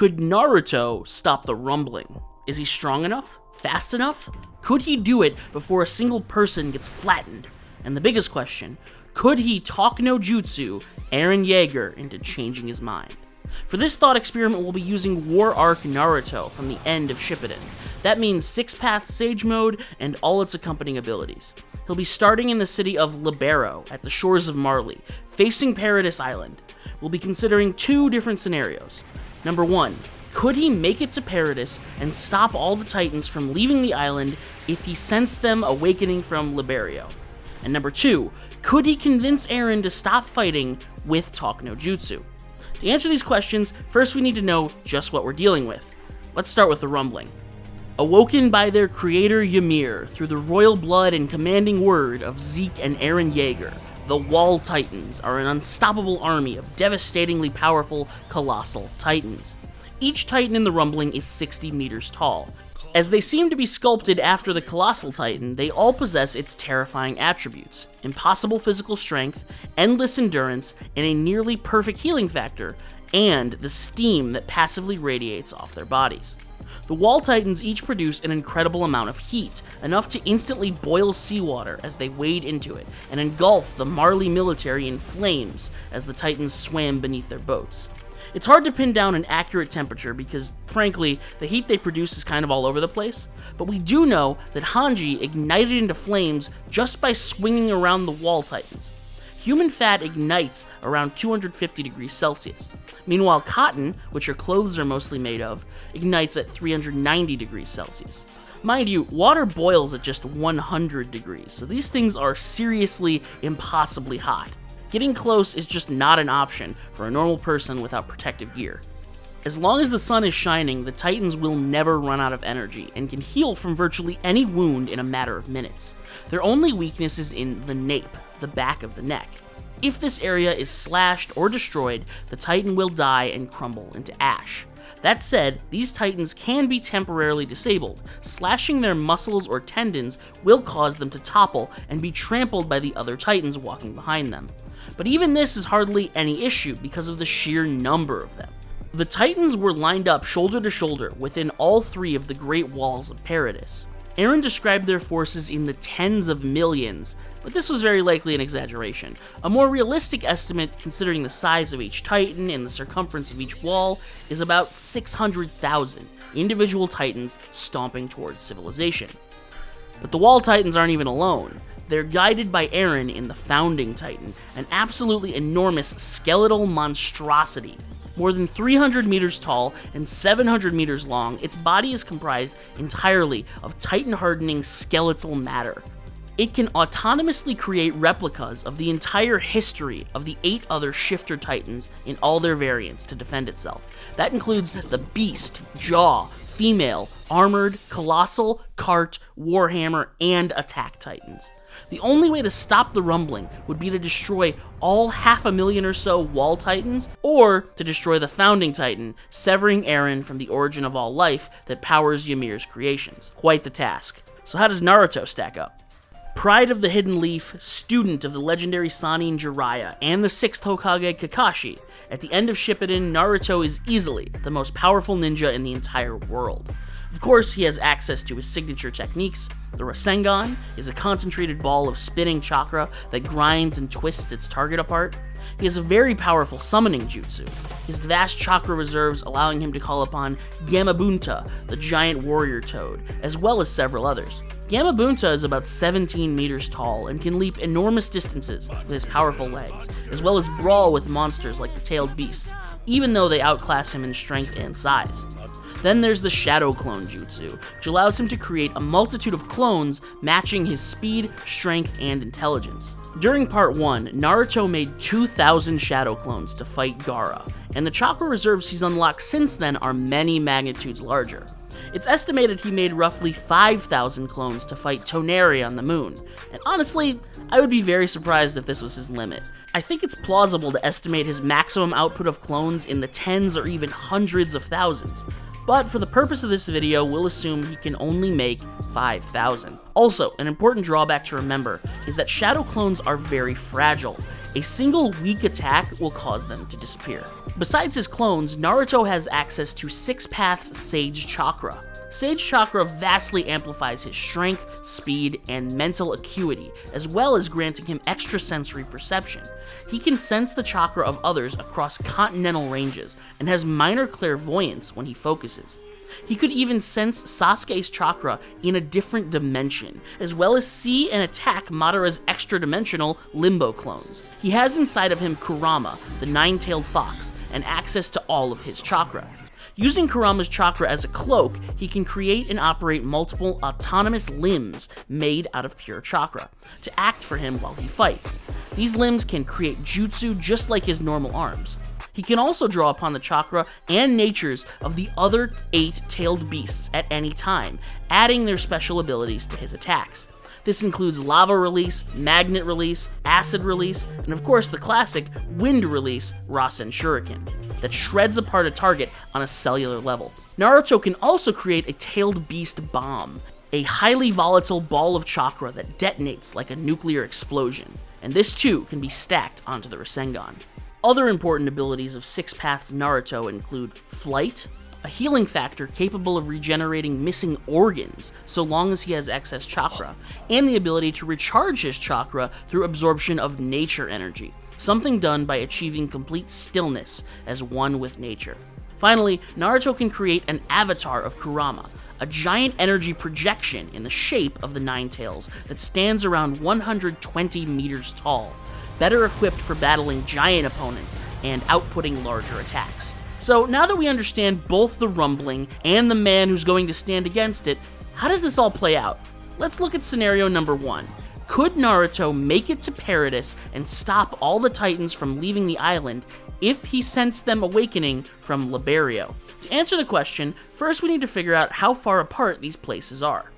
Could Naruto stop the rumbling? Is he strong enough? Fast enough? Could he do it before a single person gets flattened? And the biggest question, could he Talk-No-Jutsu Eren Yeager into changing his mind? For this thought experiment, we'll be using War Arc Naruto from the end of Shippuden. That means 6-Path Sage Mode and all its accompanying abilities. He'll be starting in the city of Libero at the shores of Marley, facing Paradise Island. We'll be considering 2 different scenarios. Number 1, could he make it to Paradise and stop all the Titans from leaving the island if he sensed them awakening from Libero? And number 2, could he convince Eren to stop fighting with Talk-No-Jutsu? To answer these questions, first we need to know just what we're dealing with. Let's start with the rumbling. Awoken by their creator Ymir through the royal blood and commanding word of Zeke and Eren Yeager, the Wall Titans are an unstoppable army of devastatingly powerful, colossal Titans. Each Titan in the rumbling is 60 meters tall. As they seem to be sculpted after the Colossal Titan, they all possess its terrifying attributes: impossible physical strength, endless endurance, and a nearly perfect healing factor, and the steam that passively radiates off their bodies. The Wall Titans each produce an incredible amount of heat, enough to instantly boil seawater as they wade into it, and engulf the Marley military in flames as the Titans swam beneath their boats. It's hard to pin down an accurate temperature because, frankly, the heat they produce is kind of all over the place, but we do know that Hanji ignited into flames just by swinging around the Wall Titans. Human fat ignites around 250 degrees Celsius. Meanwhile, cotton, which your clothes are mostly made of, ignites at 390 degrees Celsius. Mind you, water boils at just 100 degrees, so these things are seriously impossibly hot. Getting close is just not an option for a normal person without protective gear. As long as the sun is shining, the Titans will never run out of energy and can heal from virtually any wound in a matter of minutes. Their only weakness is in the nape, the back of the neck. If this area is slashed or destroyed, the Titan will die and crumble into ash. That said, these Titans can be temporarily disabled. Slashing their muscles or tendons will cause them to topple and be trampled by the other Titans walking behind them. But even this is hardly any issue because of the sheer number of them. The Titans were lined up shoulder to shoulder within all 3 of the Great Walls of Paradise. Eren described their forces in the tens of millions, but this was very likely an exaggeration. A more realistic estimate, considering the size of each Titan and the circumference of each wall, is about 600,000 individual Titans stomping towards civilization. But the Wall Titans aren't even alone. They're guided by Eren in the Founding Titan, an absolutely enormous skeletal monstrosity. More than 300 meters tall and 700 meters long, its body is comprised entirely of Titan-hardening skeletal matter. It can autonomously create replicas of the entire history of the 8 other Shifter Titans in all their variants to defend itself. That includes the Beast, Jaw, Female, Armored, Colossal, Cart, Warhammer, and Attack Titans. The only way to stop the rumbling would be to destroy all 500,000 or so Wall Titans, or to destroy the Founding Titan, severing Eren from the origin of all life that powers Ymir's creations. Quite the task. So how does Naruto stack up? Pride of the Hidden Leaf, student of the legendary Sannin Jiraiya and the 6th Hokage Kakashi, at the end of Shippuden, Naruto is easily the most powerful ninja in the entire world. Of course, he has access to his signature techniques. The Rasengan is a concentrated ball of spinning chakra that grinds and twists its target apart. He has a very powerful summoning jutsu, his vast chakra reserves allowing him to call upon Gamabunta, the giant warrior toad, as well as several others. Gamabunta is about 17 meters tall and can leap enormous distances with his powerful legs, as well as brawl with monsters like the tailed beasts, even though they outclass him in strength and size. Then there's the Shadow Clone Jutsu, which allows him to create a multitude of clones matching his speed, strength, and intelligence. During Part 1, Naruto made 2,000 Shadow Clones to fight Gaara, and the chakra reserves he's unlocked since then are many magnitudes larger. It's estimated he made roughly 5,000 clones to fight Toneri on the moon, and honestly, I would be very surprised if this was his limit. I think it's plausible to estimate his maximum output of clones in the tens or even hundreds of thousands. But for the purpose of this video, we'll assume he can only make 5,000. Also, an important drawback to remember is that shadow clones are very fragile. A single weak attack will cause them to disappear. Besides his clones, Naruto has access to 6 Paths Sage Chakra. Sage Chakra vastly amplifies his strength, speed, and mental acuity, as well as granting him extrasensory perception. He can sense the chakra of others across continental ranges, and has minor clairvoyance when he focuses. He could even sense Sasuke's chakra in a different dimension, as well as see and attack Madara's extra-dimensional Limbo clones. He has inside of him Kurama, the nine-tailed fox, and access to all of his chakra. Using Kurama's chakra as a cloak, he can create and operate multiple autonomous limbs made out of pure chakra, to act for him while he fights. These limbs can create jutsu just like his normal arms. He can also draw upon the chakra and natures of the other 8 tailed beasts at any time, adding their special abilities to his attacks. This includes lava release, magnet release, acid release, and of course the classic wind release, Rasen Shuriken, that shreds apart a target on a cellular level. Naruto can also create a tailed beast bomb, a highly volatile ball of chakra that detonates like a nuclear explosion, and this too can be stacked onto the Rasengan. Other important abilities of 6 Paths Naruto include flight, a healing factor capable of regenerating missing organs so long as he has excess chakra, and the ability to recharge his chakra through absorption of nature energy, something done by achieving complete stillness as one with nature. Finally, Naruto can create an avatar of Kurama, a giant energy projection in the shape of the Nine Tails that stands around 120 meters tall, better equipped for battling giant opponents and outputting larger attacks. So now that we understand both the Rumbling and the man who's going to stand against it, how does this all play out? Let's look at scenario number 1. Could Naruto make it to Paradis and stop all the Titans from leaving the island if he sensed them awakening from Liberio? To answer the question, first we need to figure out how far apart these places are.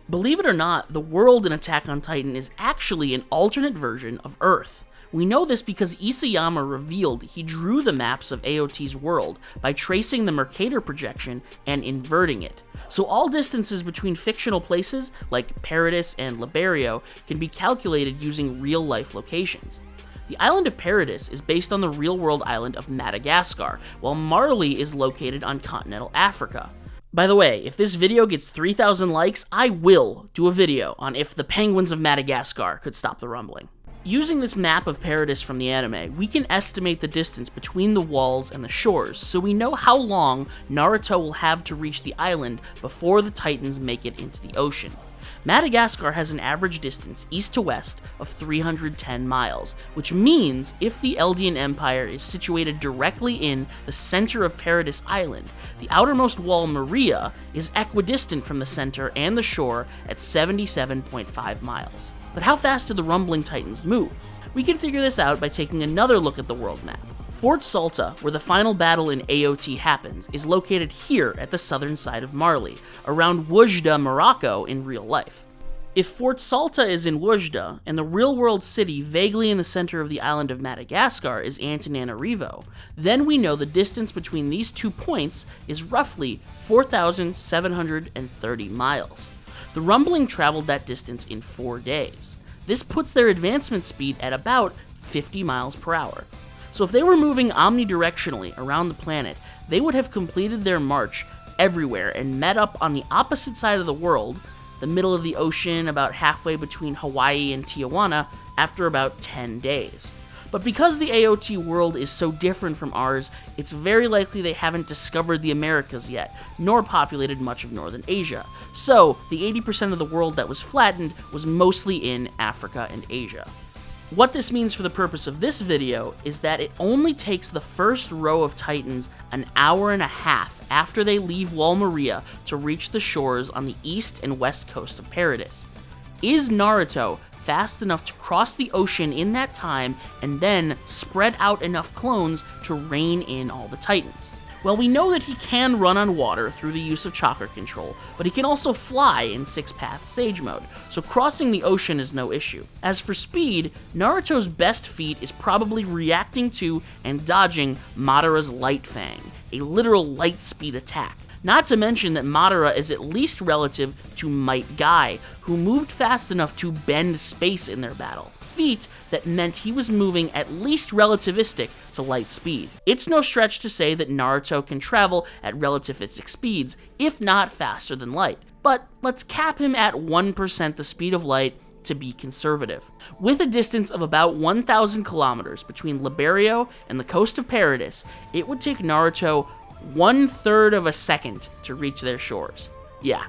Believe it or not, the world in Attack on Titan is actually an alternate version of Earth. We know this because Isayama revealed he drew the maps of AOT's world by tracing the Mercator projection and inverting it. So all distances between fictional places, like Paradis and Liberio, can be calculated using real-life locations. The island of Paradis is based on the real-world island of Madagascar, while Marley is located on continental Africa. By the way, if this video gets 3,000 likes, I will do a video on if the penguins of Madagascar could stop the rumbling. Using this map of Paradis from the anime, we can estimate the distance between the walls and the shores, so we know how long Naruto will have to reach the island before the Titans make it into the ocean. Madagascar has an average distance east to west of 310 miles, which means if the Eldian Empire is situated directly in the center of Paradis Island, the outermost wall, Maria, is equidistant from the center and the shore at 77.5 miles. But how fast do the Rumbling Titans move? We can figure this out by taking another look at the world map. Fort Salta, where the final battle in AOT happens, is located here at the southern side of Marley, around Oujda, Morocco in real life. If Fort Salta is in Oujda, and the real-world city vaguely in the center of the island of Madagascar is Antananarivo, then we know the distance between these 2 points is roughly 4,730 miles. The Rumbling traveled that distance in 4 days. This puts their advancement speed at about 50 miles per hour. So if they were moving omnidirectionally around the planet, they would have completed their march everywhere and met up on the opposite side of the world, the middle of the ocean about halfway between Hawaii and Tijuana, after about 10 days. But because the AOT world is so different from ours, it's very likely they haven't discovered the Americas yet, nor populated much of Northern Asia. So, the 80% of the world that was flattened was mostly in Africa and Asia. What this means for the purpose of this video is that it only takes the first row of Titans an hour and a half after they leave Wall Maria to reach the shores on the east and west coast of Paradis. Is Naruto fast enough to cross the ocean in that time and then spread out enough clones to rein in all the Titans? Well, we know that he can run on water through the use of chakra control, but he can also fly in 6 Paths Sage mode, so crossing the ocean is no issue. As for speed, Naruto's best feat is probably reacting to and dodging Madara's Light Fang, a literal light speed attack. Not to mention that Madara is at least relative to Might Guy, who moved fast enough to bend space in their battle. feat that meant he was moving at least relativistic to light speed. It's no stretch to say that Naruto can travel at relativistic speeds, if not faster than light. But let's cap him at 1% the speed of light to be conservative. With a distance of about 1,000 kilometers between Liberio and the coast of Paradis, it would take Naruto 1/3 of a second to reach their shores. Yeah,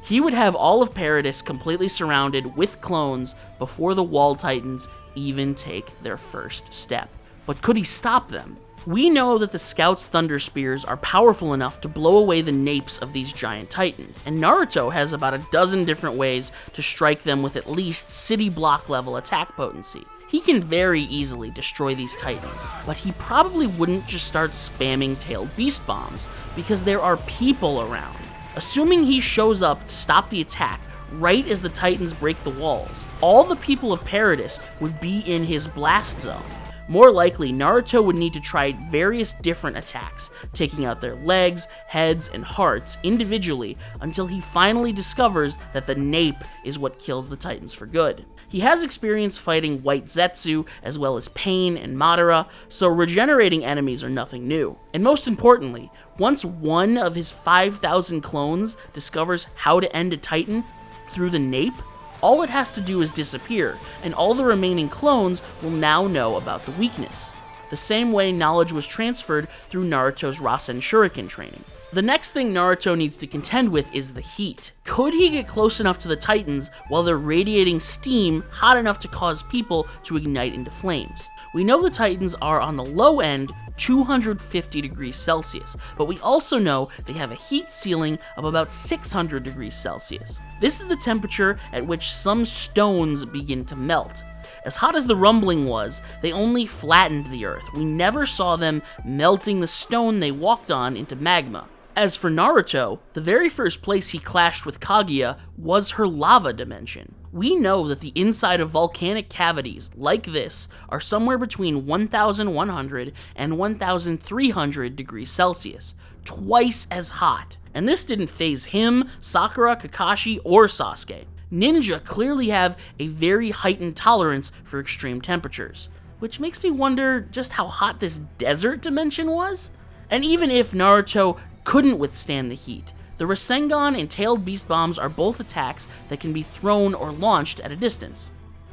he would have all of Paradis completely surrounded with clones before the Wall Titans even take their first step. But could he stop them? We know that the Scouts' Thunder Spears are powerful enough to blow away the napes of these giant titans, and Naruto has about a dozen different ways to strike them with at least city block level attack potency. He can very easily destroy these titans, but he probably wouldn't just start spamming tailed beast bombs, because there are people around. Assuming he shows up to stop the attack right as the titans break the walls, all the people of Paradis would be in his blast zone. More likely, Naruto would need to try various different attacks, taking out their legs, heads, and hearts individually until he finally discovers that the nape is what kills the titans for good. He has experience fighting White Zetsu, as well as Pain and Madara, so regenerating enemies are nothing new. And most importantly, once one of his 5,000 clones discovers how to end a titan through the nape, all it has to do is disappear, and all the remaining clones will now know about the weakness. The same way knowledge was transferred through Naruto's Rasen Shuriken training. The next thing Naruto needs to contend with is the heat. Could he get close enough to the Titans while they're radiating steam hot enough to cause people to ignite into flames? We know the Titans are on the low end 250 degrees Celsius, but we also know they have a heat ceiling of about 600 degrees Celsius. This is the temperature at which some stones begin to melt. As hot as the rumbling was, they only flattened the earth. We never saw them melting the stone they walked on into magma. As for Naruto, the very first place he clashed with Kaguya was her lava dimension. We know that the inside of volcanic cavities like this are somewhere between 1,100 and 1,300 degrees Celsius, twice as hot. And this didn't faze him, Sakura, Kakashi, or Sasuke. Ninja clearly have a very heightened tolerance for extreme temperatures, which makes me wonder just how hot this desert dimension was? And even if Naruto couldn't withstand the heat, the Rasengan and Tailed Beast Bombs are both attacks that can be thrown or launched at a distance.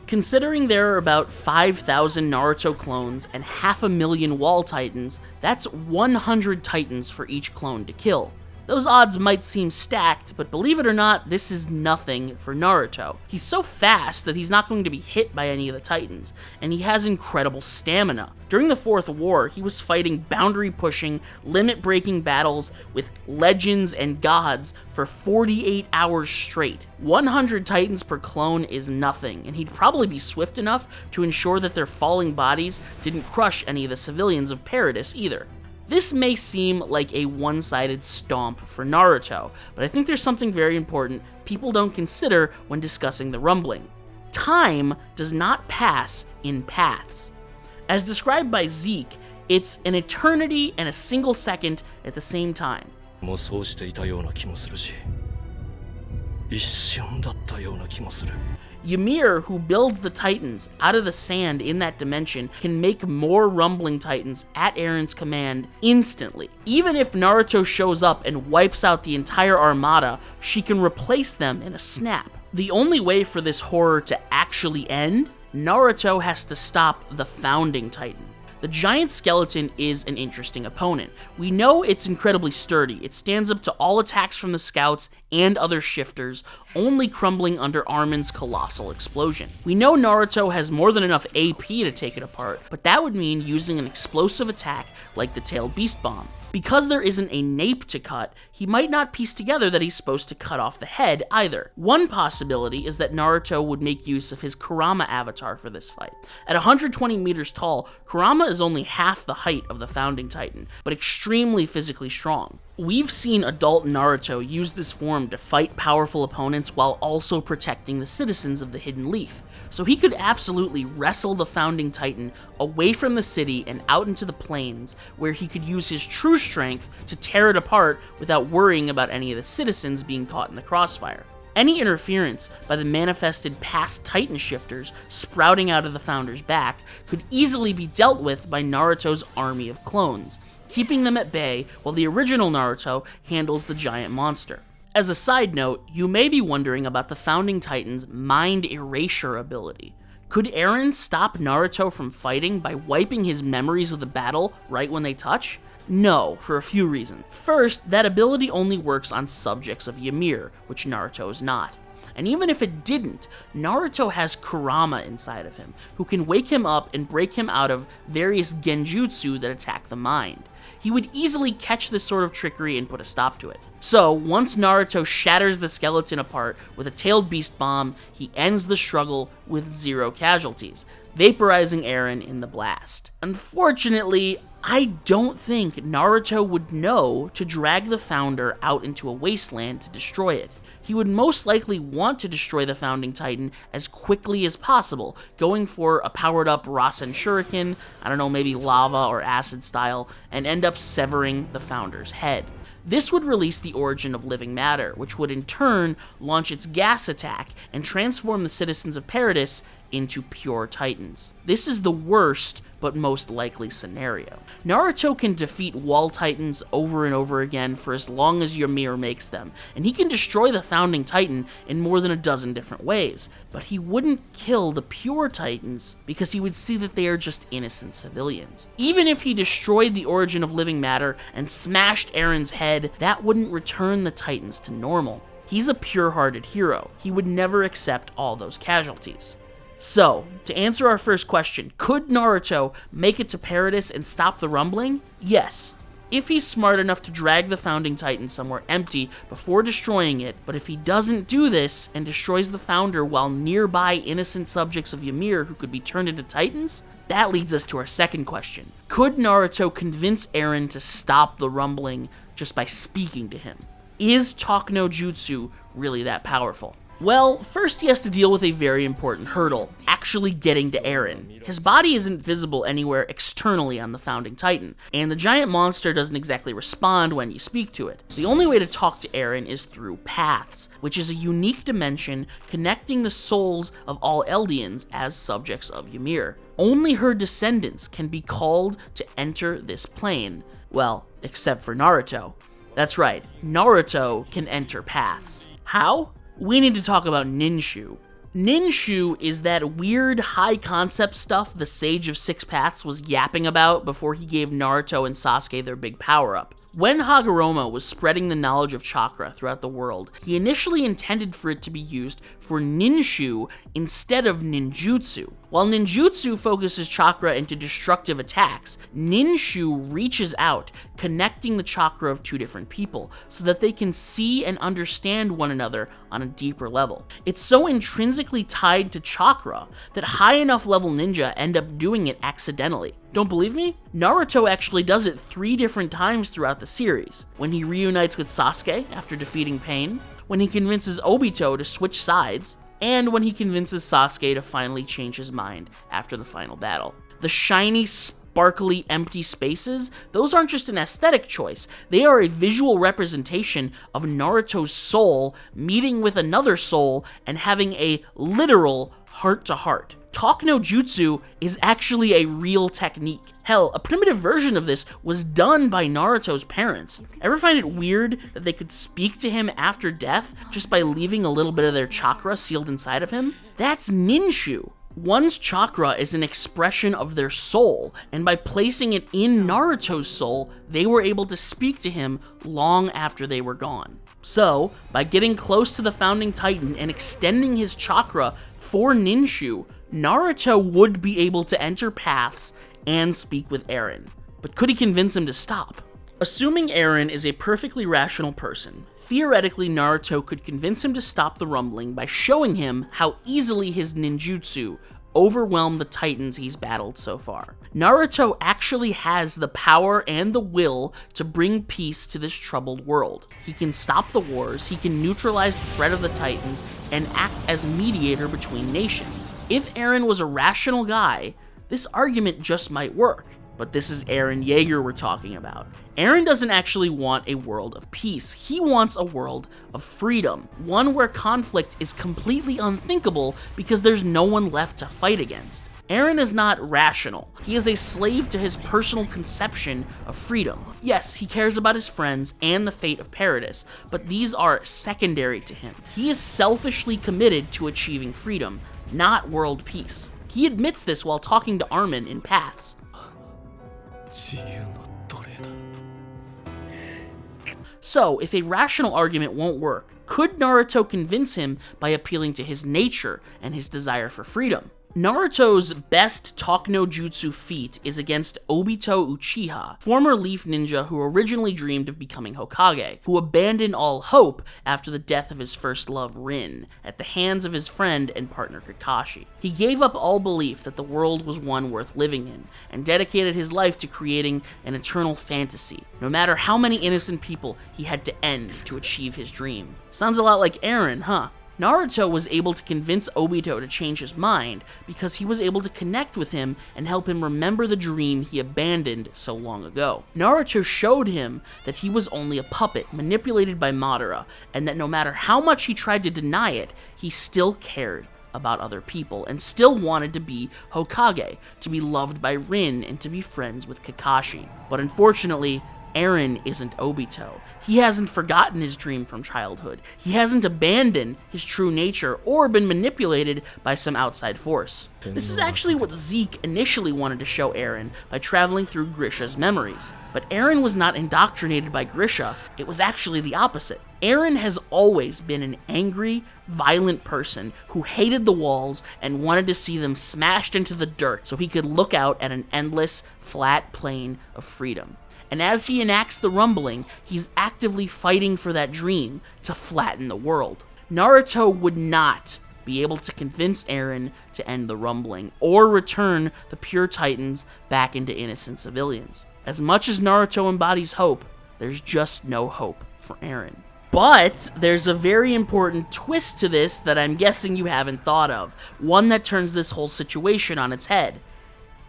Considering there are about 5,000 Naruto clones and 500,000 Wall Titans, that's 100 Titans for each clone to kill. Those odds might seem stacked, but believe it or not, this is nothing for Naruto. He's so fast that he's not going to be hit by any of the Titans, and he has incredible stamina. During the Fourth War, he was fighting boundary-pushing, limit-breaking battles with legends and gods for 48 hours straight. 100 Titans per clone is nothing, and he'd probably be swift enough to ensure that their falling bodies didn't crush any of the civilians of Paradis either. This may seem like a one-sided stomp for Naruto, but I think there's something very important people don't consider when discussing the rumbling. Time does not pass in paths. As described by Zeke, it's an eternity and a single second at the same time. Ymir, who builds the Titans out of the sand in that dimension, can make more rumbling Titans at Eren's command instantly. Even if Naruto shows up and wipes out the entire armada, she can replace them in a snap. The only way for this horror to actually end, Naruto has to stop the Founding Titan. The giant skeleton is an interesting opponent. We know it's incredibly sturdy. It stands up to all attacks from the scouts and other shifters, only crumbling under Armin's colossal explosion. We know Naruto has more than enough AP to take it apart, but that would mean using an explosive attack like the Tailed Beast Bomb. Because there isn't a nape to cut, he might not piece together that he's supposed to cut off the head either. One possibility is that Naruto would make use of his Kurama avatar for this fight. At 120 meters tall, Kurama is only half the height of the Founding Titan, but extremely physically strong. We've seen adult Naruto use this form to fight powerful opponents while also protecting the citizens of the Hidden Leaf, so he could absolutely wrestle the Founding Titan away from the city and out into the plains, where he could use his true strength to tear it apart without worrying about any of the citizens being caught in the crossfire. Any interference by the manifested past Titan shifters sprouting out of the Founder's back could easily be dealt with by Naruto's army of clones, keeping them at bay while the original Naruto handles the giant monster. As a side note, you may be wondering about the Founding Titan's mind erasure ability. Could Eren stop Naruto from fighting by wiping his memories of the battle right when they touch? No, for a few reasons. First, that ability only works on subjects of Ymir, which Naruto is not. And even if it didn't, Naruto has Kurama inside of him, who can wake him up and break him out of various genjutsu that attack the mind. He would easily catch this sort of trickery and put a stop to it. So, once Naruto shatters the skeleton apart with a tailed beast bomb, he ends the struggle with 0 casualties, vaporizing Eren in the blast. Unfortunately, I don't think Naruto would know to drag the Founder out into a wasteland to destroy it. He would most likely want to destroy the Founding Titan as quickly as possible, going for a powered-up Rasen Shuriken, I don't know, maybe lava or acid style, and end up severing the Founder's head. This would release the origin of living matter, which would in turn launch its gas attack and transform the citizens of Paradis into pure Titans. This is the worst but most likely scenario. Naruto can defeat Wall Titans over and over again for as long as Ymir makes them, and he can destroy the Founding Titan in more than a dozen different ways, but he wouldn't kill the pure Titans because he would see that they are just innocent civilians. Even if he destroyed the origin of living matter and smashed Eren's head, that wouldn't return the Titans to normal. He's a pure-hearted hero. He would never accept all those casualties. So, to answer our first question, could Naruto make it to Paradis and stop the rumbling? Yes, if he's smart enough to drag the Founding Titan somewhere empty before destroying it, but if he doesn't do this and destroys the Founder while nearby innocent subjects of Ymir who could be turned into Titans, that leads us to our second question. Could Naruto convince Eren to stop the rumbling just by speaking to him? Is Talk-No-Jutsu really that powerful? Well, first he has to deal with a very important hurdle, actually getting to Eren. His body isn't visible anywhere externally on the Founding Titan, and the giant monster doesn't exactly respond when you speak to it. The only way to talk to Eren is through paths, which is a unique dimension connecting the souls of all Eldians as subjects of Ymir. Only her descendants can be called to enter this plane. Well, except for Naruto. That's right, Naruto can enter paths. How? We need to talk about Ninshu. Ninshu is that weird high-concept stuff the Sage of Six Paths was yapping about before he gave Naruto and Sasuke their big power-up. When Hagoromo was spreading the knowledge of chakra throughout the world, he initially intended for it to be used for Ninshu instead of ninjutsu. While ninjutsu focuses chakra into destructive attacks, Ninshu reaches out, connecting the chakra of two different people so that they can see and understand one another on a deeper level. It's so intrinsically tied to chakra that high enough level ninja end up doing it accidentally. Don't believe me? Naruto actually does it 3 different times throughout the series. When he reunites with Sasuke after defeating Pain, when he convinces Obito to switch sides, and when he convinces Sasuke to finally change his mind after the final battle. The shiny, sparkly, empty spaces, those aren't just an aesthetic choice, they are a visual representation of Naruto's soul meeting with another soul and having a literal heart-to-heart. Talk-No-Jutsu is actually a real technique. Hell, a primitive version of this was done by Naruto's parents. Ever find it weird that they could speak to him after death just by leaving a little bit of their chakra sealed inside of him? That's Ninshu. One's chakra is an expression of their soul, and by placing it in Naruto's soul, they were able to speak to him long after they were gone. So, by getting close to the Founding Titan and extending his chakra for Ninshu, Naruto would be able to enter paths and speak with Eren. But could he convince him to stop? Assuming Eren is a perfectly rational person, theoretically Naruto could convince him to stop the rumbling by showing him how easily his ninjutsu overwhelm the Titans he's battled so far. Naruto actually has the power and the will to bring peace to this troubled world. He can stop the wars, he can neutralize the threat of the Titans, and act as mediator between nations. If Eren was a rational guy, this argument just might work. but this is Eren Yeager we're talking about. Eren doesn't actually want a world of peace. He wants a world of freedom, one where conflict is completely unthinkable because there's no one left to fight against. Eren is not rational. He is a slave to his personal conception of freedom. Yes, he cares about his friends and the fate of Paradis, but these are secondary to him. He is selfishly committed to achieving freedom, not world peace. He admits this while talking to Armin in Paths. So, if a rational argument won't work, could Naruto convince him by appealing to his nature and his desire for freedom? Naruto's best Talk-No-Jutsu feat is against Obito Uchiha, former Leaf Ninja who originally dreamed of becoming Hokage, who abandoned all hope after the death of his first love Rin, at the hands of his friend and partner Kakashi. He gave up all belief that the world was one worth living in, and dedicated his life to creating an eternal fantasy, no matter how many innocent people he had to end to achieve his dream. Sounds a lot like Eren, huh? Naruto was able to convince Obito to change his mind because he was able to connect with him and help him remember the dream he abandoned so long ago. Naruto showed him that he was only a puppet manipulated by Madara, and that no matter how much he tried to deny it, he still cared about other people and still wanted to be Hokage, to be loved by Rin, and to be friends with Kakashi. But unfortunately, Eren isn't Obito. He hasn't forgotten his dream from childhood. He hasn't abandoned his true nature or been manipulated by some outside force. This is actually what Zeke initially wanted to show Eren by traveling through Grisha's memories. But Eren was not indoctrinated by Grisha, it was actually the opposite. Eren has always been an angry, violent person who hated the walls and wanted to see them smashed into the dirt so he could look out at an endless, flat plain of freedom. And as he enacts the rumbling, he's actively fighting for that dream to flatten the world. Naruto would not be able to convince Eren to end the rumbling or return the pure Titans back into innocent civilians. As much as Naruto embodies hope, there's just no hope for Eren. But there's a very important twist to this that I'm guessing you haven't thought of, one that turns this whole situation on its head.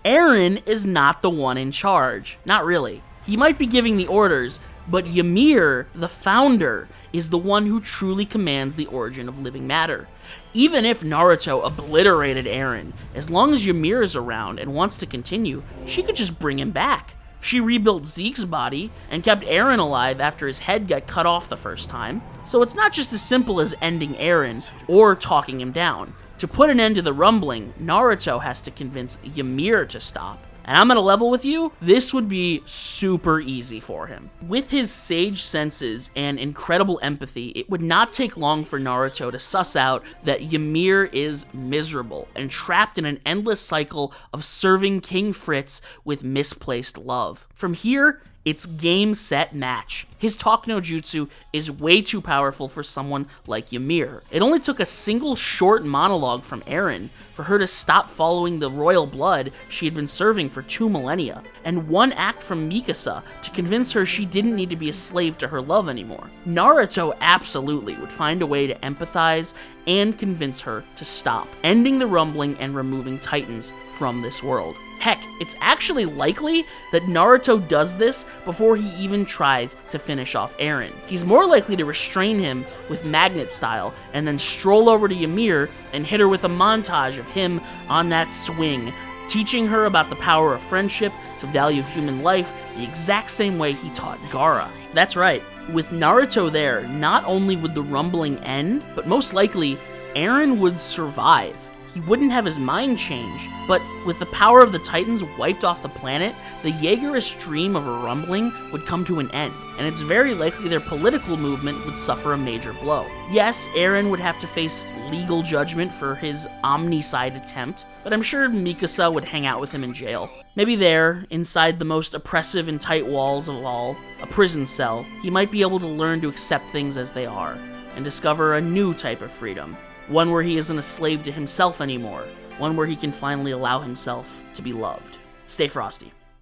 Eren is not the one in charge. Not really. He might be giving the orders, but Ymir, the founder, is the one who truly commands the origin of living matter. Even if Naruto obliterated Eren, as long as Ymir is around and wants to continue, she could just bring him back. She rebuilt Zeke's body and kept Eren alive after his head got cut off the first time. So it's not just as simple as ending Eren or talking him down. To put an end to the rumbling, Naruto has to convince Ymir to stop. And I'm gonna level with you, this would be super easy for him. With his sage senses and incredible empathy, it would not take long for Naruto to suss out that Ymir is miserable and trapped in an endless cycle of serving King Fritz with misplaced love. From here, it's game, set, match. His Talk-No-Jutsu is way too powerful for someone like Ymir. It only took a single short monologue from Eren for her to stop following the royal blood she had been serving for 2 millennia, and one act from Mikasa to convince her she didn't need to be a slave to her love anymore. Naruto absolutely would find a way to empathize and convince her to stop, ending the rumbling and removing Titans from this world. Heck, it's actually likely that Naruto does this before he even tries to finish off Eren. He's more likely to restrain him with magnet style and then stroll over to Ymir and hit her with a montage of him on that swing, teaching her about the power of friendship, the value of human life, the exact same way he taught Gaara. That's right, with Naruto there, not only would the rumbling end, but most likely, Eren would survive. He wouldn't have his mind change, but with the power of the Titans wiped off the planet, the Yeagerish dream of a rumbling would come to an end, and it's very likely their political movement would suffer a major blow. Yes, Eren would have to face legal judgment for his omnicide attempt, but I'm sure Mikasa would hang out with him in jail. Maybe there, inside the most oppressive and tight walls of all, a prison cell, he might be able to learn to accept things as they are, and discover a new type of freedom. One where he isn't a slave to himself anymore. One where he can finally allow himself to be loved. Stay frosty.